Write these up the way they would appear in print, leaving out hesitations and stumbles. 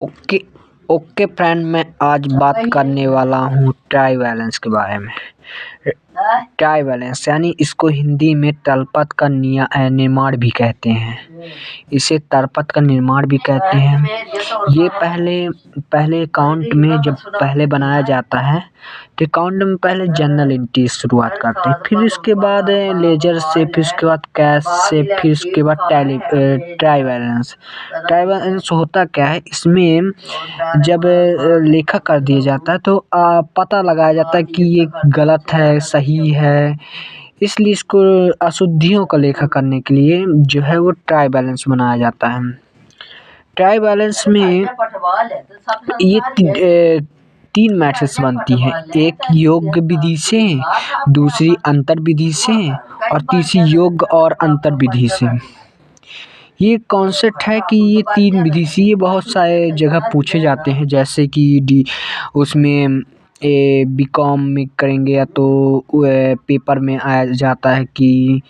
Okay okay friend, मैं आज बात करने वाला हूँ ट्राई बैलेंस के बारे में। ट्राई बैलेंस यानी इसको हिंदी में तलपत का निर्माण भी कहते हैं। इसे तलपत का निर्माण भी कहते हैं। ये पहले अकाउंट में जब पहले बनाया जाता है तो अकाउंट में पहले जनरल एंट्री शुरुआत करते हैं, फिर उसके बाद लेजर से, फिर उसके बाद कैश से, फिर उसके बाद ट्राई बैलेंस। ट्राई बैलेंस होता क्या है, इसमें जब लेखा कर दिया जाता है तो पता लगाया जाता है कि ये गलत है सही है, इसलिए इसको अशुद्धियों का लेखा करने के लिए जो है वो ट्राई बैलेंस बनाया जाता है। ट्राई बैलेंस में ये तीन मैट्रिक्स बनती हैं, एक योग विधि से, दूसरी अंतर विधि से और तीसरी योग और अंतर विधि से। ये कॉन्सेप्ट है कि ये तीन विधि से ये बहुत सारे जगह पूछे जाते हैं, जैसे कि उसमें बीकॉम में करेंगे या तो पेपर में आया जाता है कि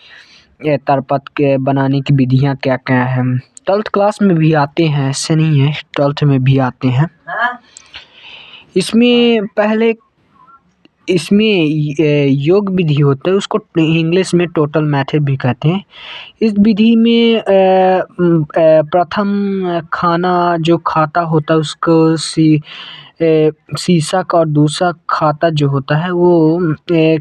तलपत के बनाने की विधियाँ क्या क्या हैं। 12th क्लास में भी आते हैं, ऐसे नहीं है, 12th में भी आते हैं। इसमें योग विधि होता है, उसको इंग्लिश में टोटल मेथड भी कहते हैं। इस विधि में प्रथम खाना जो खाता होता है उसको शीर्षक और दूसरा खाता जो होता है वो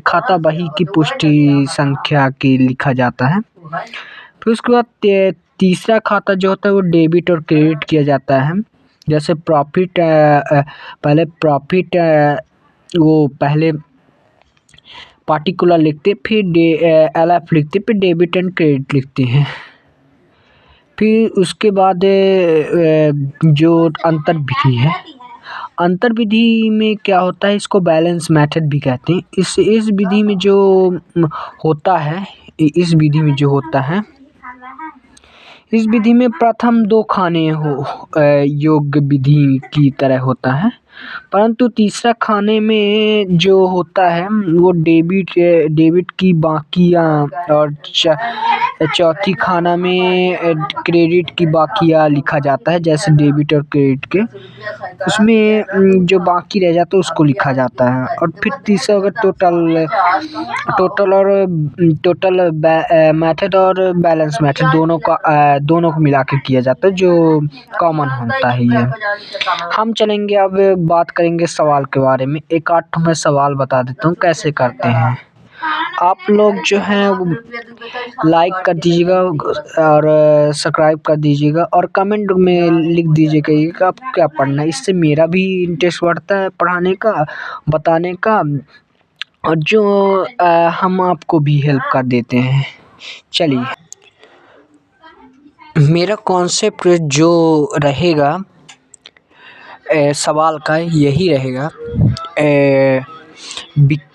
खाता बही की पुष्टि संख्या की लिखा जाता है। फिर उसके बाद तीसरा खाता जो होता है वो डेबिट और क्रेडिट किया जाता है। जैसे प्रॉफिट, वो पहले पार्टिकुलर लिखते, फिर एलएफ लिखते, फिर डेबिट एंड क्रेडिट लिखते हैं। फिर उसके बाद जो अंतर विधि है, अंतर विधि में क्या होता है, इसको बैलेंस मेथड भी कहते हैं। इस विधि में जो होता है, इस विधि में प्रथम दो खाने योग विधि की तरह होता है, परंतु तीसरा खाने में जो होता है वो डेबिट की बाकियाँ और चौथी खाना में क्रेडिट की बाकियाँ लिखा जाता है। जैसे डेबिट और क्रेडिट के उसमें जो बाकी रह जाता है उसको लिखा जाता है। और फिर तीसरा अगर टोटल मेथड और बैलेंस मेथड दोनों को मिला के किया जाता है, जो कॉमन होता है। ये हम चलेंगे, अब बात करेंगे सवाल के बारे में। एक आठ मैं सवाल बता देता हूँ कैसे करते हैं। आप लोग जो हैं लाइक कर दीजिएगा और सब्सक्राइब कर दीजिएगा और कमेंट में लिख दीजिएगा कि आपको क्या पढ़ना है। इससे मेरा भी इंटरेस्ट बढ़ता है पढ़ाने का, बताने का, और जो हम आपको भी हेल्प कर देते हैं। चलिए, मेरा कॉन्सेप्ट जो रहेगा सवाल का यही रहेगा,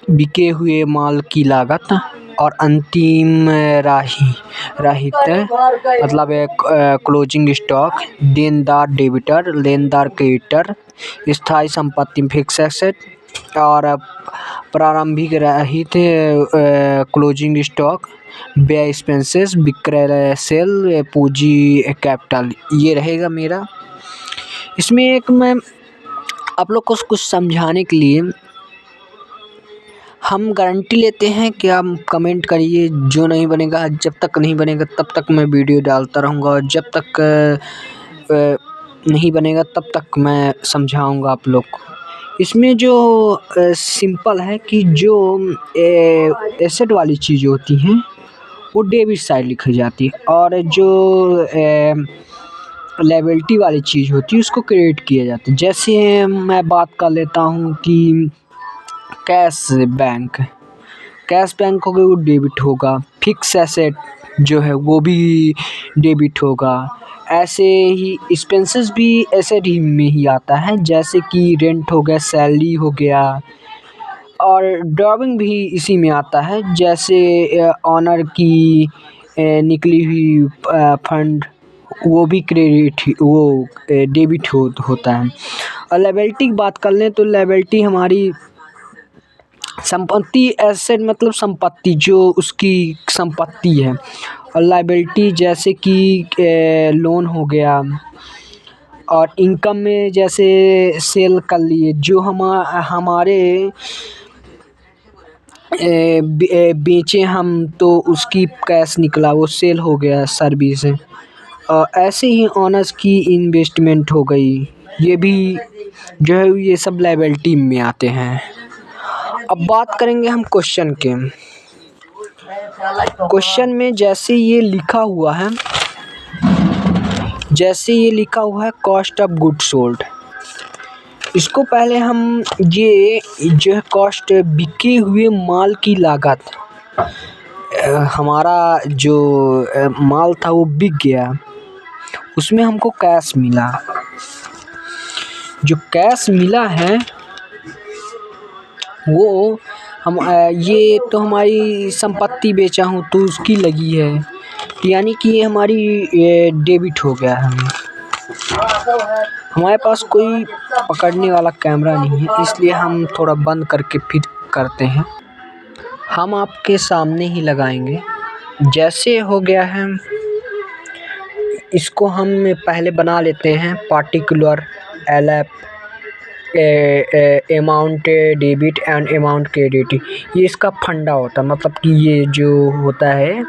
बिके हुए माल की लागत और अंतिम राहित मतलब क्लोजिंग स्टॉक, देनदार डेबिटर, लेनदार क्रेडिटर, स्थायी संपत्ति फिक्स एसेट और प्रारंभिक राहित क्लोजिंग स्टॉक, व्यय एक्सपेंसेस, विक्रय सेल, पूंजी कैपिटल। ये रहेगा मेरा। इसमें एक मैं आप लोग को कुछ समझाने के लिए हम गारंटी लेते हैं कि आप कमेंट करिए, जो नहीं बनेगा, जब तक नहीं बनेगा तब तक मैं वीडियो डालता रहूँगा, और जब तक नहीं बनेगा तब तक मैं समझाऊँगा आप लोग को। इसमें जो सिंपल है कि जो एसेट वाली चीज़ें होती हैं वो डेबिट साइड लिखी जाती है, और जो लायबिलिटी वाली चीज़ होती है उसको क्रेडिट किया जाता है। जैसे मैं बात कर लेता हूँ कि कैश बैंक हो गया, वो डेबिट होगा। फिक्स एसेट जो है वो भी डेबिट होगा। ऐसे ही एक्सपेंसेस भी एसेट ही में ही आता है, जैसे कि रेंट हो गया, सैलरी हो गया, और ड्राइविंग भी इसी में आता है। जैसे ऑनर की निकली हुई फंड, वो भी डेबिट होता है। और लायबिलिटी की बात कर लें तो लायबिलिटी हमारी संपत्ति, एसेट मतलब संपत्ति, जो उसकी संपत्ति है, और लायबिलिटी जैसे कि लोन हो गया, और इनकम में जैसे सेल कर लिए जो हमारे बेचे हम तो उसकी कैश निकला, वो सेल हो गया सर्विस। ऐसे ही ऑनर्स की इन्वेस्टमेंट हो गई, ये भी जो है ये सब लायबिलिटी में आते हैं। अब बात करेंगे हम क्वेश्चन के। क्वेश्चन में जैसे ये लिखा हुआ है कॉस्ट ऑफ गुड सोल्ड, इसको पहले हम ये जो है कॉस्ट बिके हुए माल की लागत, हमारा जो माल था वो बिक गया, उसमें हमको कैश मिला। जो कैश मिला है वो हम ये तो हमारी संपत्ति बेचा हूँ तो उसकी लगी है, यानी कि ये हमारी डेबिट हो गया है। हमारे पास कोई पकड़ने वाला कैमरा नहीं है, इसलिए हम थोड़ा बंद करके फिर करते हैं। हम आपके सामने ही लगाएंगे। जैसे हो गया है, इसको हम पहले बना लेते हैं particular LF amount debit and amount credit. ये इसका फंडा होता है, मतलब कि ये जो होता है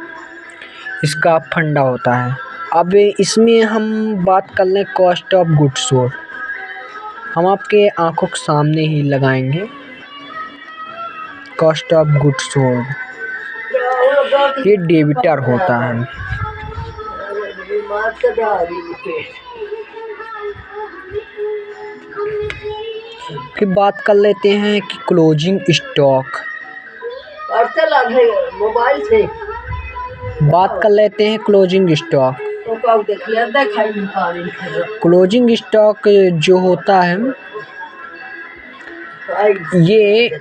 इसका फंडा होता है। अब इसमें हम बात कर लें कॉस्ट ऑफ गुड सोल्ड, हम आपके आंखों के सामने ही लगाएंगे। कॉस्ट ऑफ गुड सोल्ड ये डेबिटर होता है। फिर बात कर लेते हैं कि क्लोजिंग स्टॉक, मोबाइल से बात कर लेते हैं क्लोजिंग स्टॉक। क्लोजिंग स्टॉक जो होता है ये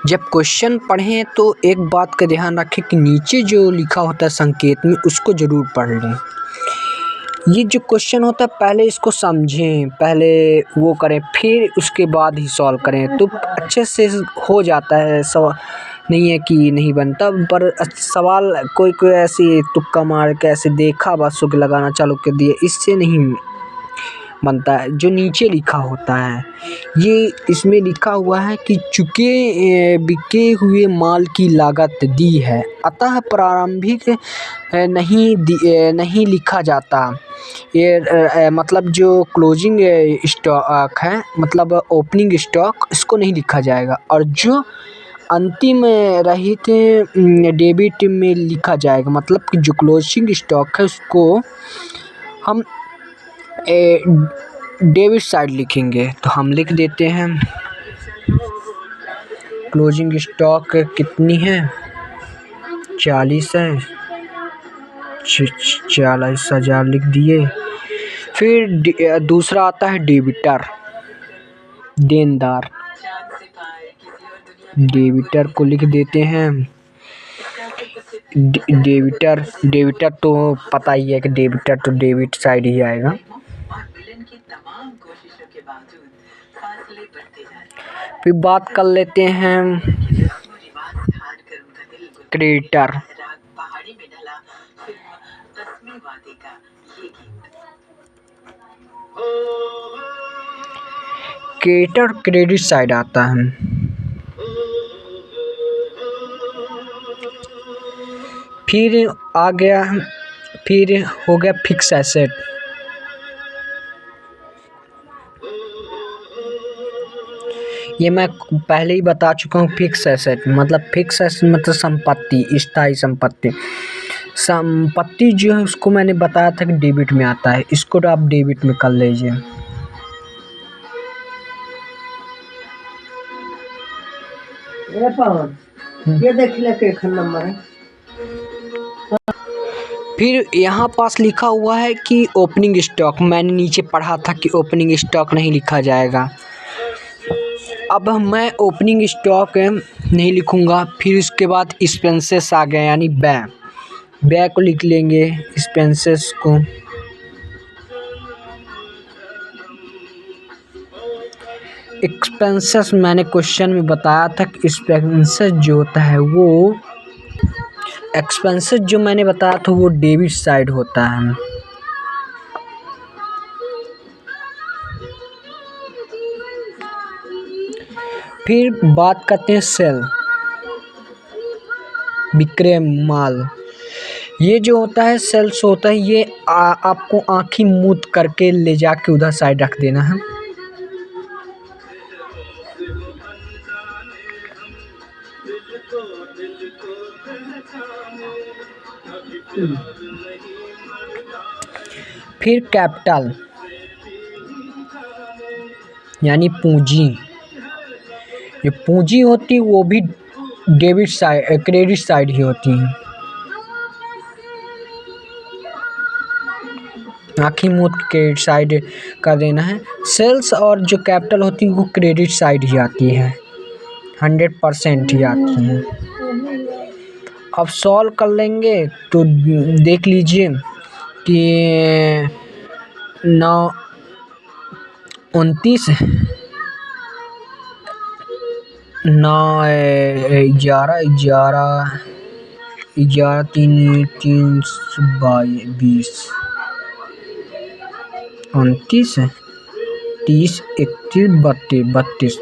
जब क्वेश्चन पढ़ें तो एक बात का ध्यान रखें कि नीचे जो लिखा होता है संकेत में उसको ज़रूर पढ़ लें। ये जो क्वेश्चन होता है पहले इसको समझें, पहले वो करें, फिर उसके बाद ही सॉल्व करें तो अच्छे से हो जाता है। सवाल नहीं है कि नहीं बनता, पर सवाल कोई ऐसे तुक्का मार के ऐसे देखा बस के लगाना चालू कर दिए, इससे नहीं बनता है। जो नीचे लिखा होता है ये इसमें लिखा हुआ है कि बिके हुए माल की लागत दी है, अतः प्रारंभिक नहीं लिखा जाता। ये मतलब जो क्लोजिंग स्टॉक है मतलब ओपनिंग स्टॉक, इसको नहीं लिखा जाएगा, और जो अंतिम रहित डेबिट में लिखा जाएगा। मतलब कि जो क्लोजिंग स्टॉक है उसको हम डेबिट साइड लिखेंगे। तो हम लिख देते हैं क्लोजिंग स्टॉक कितनी है, 40 है, 40,000 लिख दिए। फिर दूसरा आता है डेबिटर, देनदार। डेबिटर को लिख देते हैं डेबिटर तो पता ही है कि डेबिटर तो डेबिट साइड ही आएगा। फिर बात कर लेते हैं क्रेडिटर। क्रेडिटर क्रेडिट साइड आता है। फिर आ गया, फिर हो गया फिक्स एसेट। ये मैं पहले ही बता चुका हूँ। फिक्स एसेट मतलब संपत्ति, स्थायी संपत्ति। संपत्ति जो है उसको मैंने बताया था कि डेबिट में आता है, इसको तो आप डेबिट में कर लीजिए। ये देख ले के नंबर है। फिर यहाँ पास लिखा हुआ है कि ओपनिंग स्टॉक, मैंने नीचे पढ़ा था कि ओपनिंग स्टॉक नहीं लिखा जाएगा। अब मैं ओपनिंग स्टॉक नहीं लिखूँगा। फिर उसके बाद एक्सपेंसेस आ गए, यानी व्यय को लिख लेंगे, एक्सपेंसेस को। एक्सपेंसेस मैंने क्वेश्चन में बताया था कि एक्सपेंसेस जो होता है वो एक्सपेंसेस जो मैंने बताया था वो डेबिट साइड होता है। फिर बात करते हैं सेल, विक्रय माल। ये जो होता है सेल्स होता है, ये आपको आँखी मूंद करके ले जाके उधर साइड रख देना है। फिर कैपिटल यानी पूंजी। ये पूंजी होती है वो भी डेबिट साइड क्रेडिट साइड ही होती है। आँखी मूंद क्रेडिट साइड कर देना है। सेल्स और जो कैपिटल होती है वो क्रेडिट साइड ही आती है, 100% ही आती है। अब सॉल्व कर लेंगे तो देख लीजिए कि 29 11 3 20 29 30 31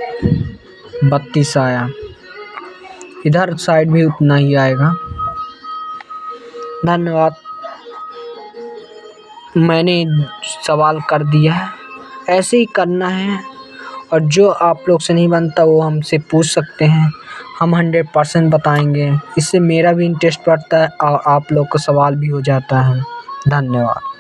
32 आया। इधर साइड भी उतना ही आएगा। धन्यवाद, मैंने सवाल कर दिया है, ऐसे ही करना है। और जो आप लोग से नहीं बनता वो हमसे पूछ सकते हैं, हम 100% बताएंगे। इससे मेरा भी इंटरेस्ट बढ़ता है और आप लोग को सवाल भी हो जाता है। धन्यवाद।